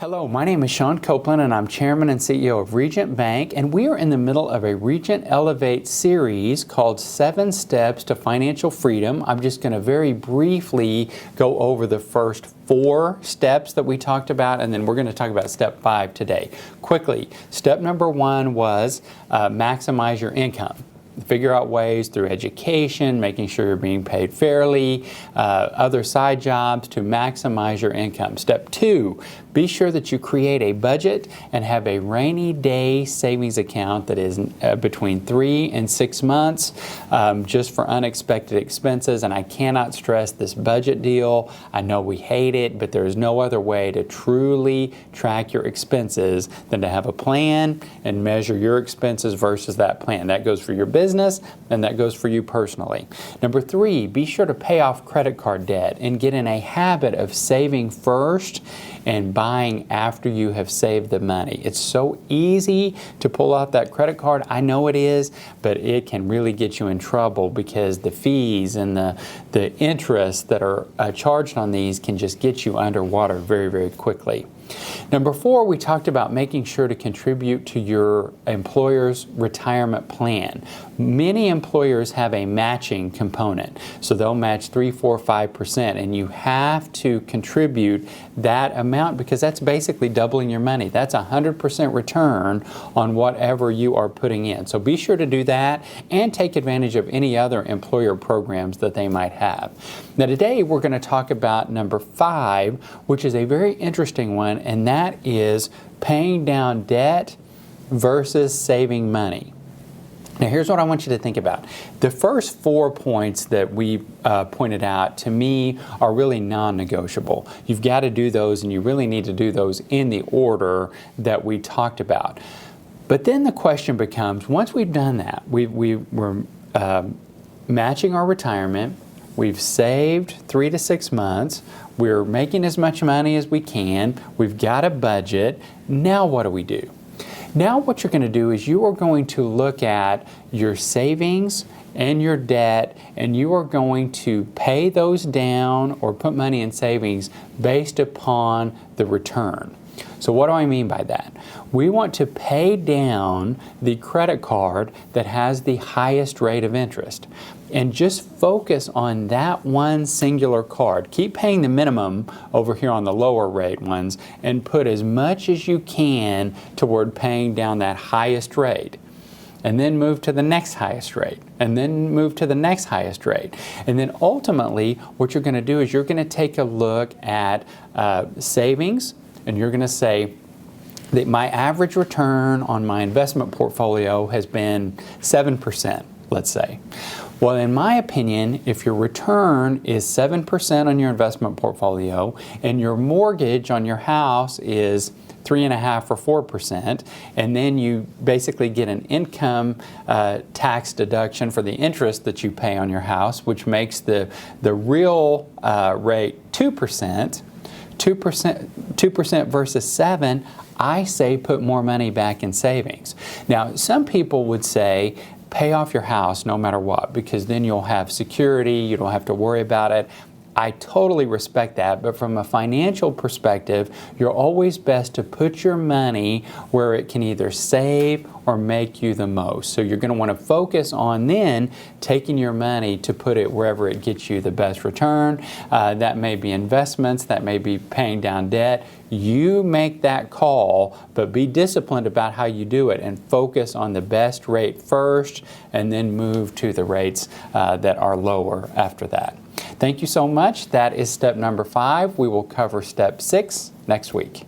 Hello, my name is Sean Kouplen and I'm Chairman and CEO of Regent Bank, and we are in the middle of a Regent Elevate series called 7 Steps to Financial Freedom. I'm just going to very briefly go over the first 4 steps that we talked about, and then we're going to talk about step 5 today. Quickly, step number 1 was maximize your income. Figure out ways through education, making sure you're being paid fairly, other side jobs to maximize your income. Step 2, be sure that you create a budget and have a rainy day savings account that is between 3 and 6 months just for unexpected expenses. And I cannot stress this budget deal. I know we hate it, but there is no other way to truly track your expenses than to have a plan and measure your expenses versus that plan. That goes for your business and that goes for you personally. Number 3, be sure to pay off credit card debt and get in a habit of saving first and buying after you have saved the money. It's so easy to pull out that credit card. I know it is, but it can really get you in trouble because the fees and the interest that are charged on these can just get you underwater very, very quickly. Number 4, we talked about making sure to contribute to your employer's retirement plan. Many employers have a matching component, so they'll match 3, 4, 5%, and you have to contribute that amount because that's basically doubling your money. That's 100% return on whatever you are putting in. So be sure to do that and take advantage of any other employer programs that they might have. Now today we're going to talk about number 5, which is a very interesting one, and that is paying down debt versus saving money. Now here's what I want you to think about. The first 4 points that we pointed out to me are really non-negotiable. You've got to do those, and you really need to do those in the order that we talked about. But then the question becomes, once we've done that, we're matching our retirement, we've saved 3 to 6 months, we're making as much money as we can, we've got a budget, now what do? Now what you're going to do is you are going to look at your savings and your debt, and you are going to pay those down or put money in savings based upon the return. So what do I mean by that? We want to pay down the credit card that has the highest rate of interest and just focus on that one singular card. Keep paying the minimum over here on the lower rate ones and put as much as you can toward paying down that highest rate. And then move to the next highest rate, and then move to the next highest rate. And then ultimately, what you're going to do is you're going to take a look at savings, and you're going to say that my average return on my investment portfolio has been 7%, let's say. Well, in my opinion, if your return is 7% on your investment portfolio and your mortgage on your house is 3.5% or 4%, and then you basically get an income tax deduction for the interest that you pay on your house, which makes the real rate 2%, 2% versus 7%, I say put more money back in savings. Now, some people would say, pay off your house no matter what, because then you'll have security, you don't have to worry about it. I totally respect that, but from a financial perspective, you're always best to put your money where it can either save or make you the most. So you're going to want to focus on then taking your money to put it wherever it gets you the best return. That may be investments, that may be paying down debt. You make that call, but be disciplined about how you do it and focus on the best rate first and then move to the rates that are lower after that. Thank you so much. That is step number 5. We will cover step 6 next week.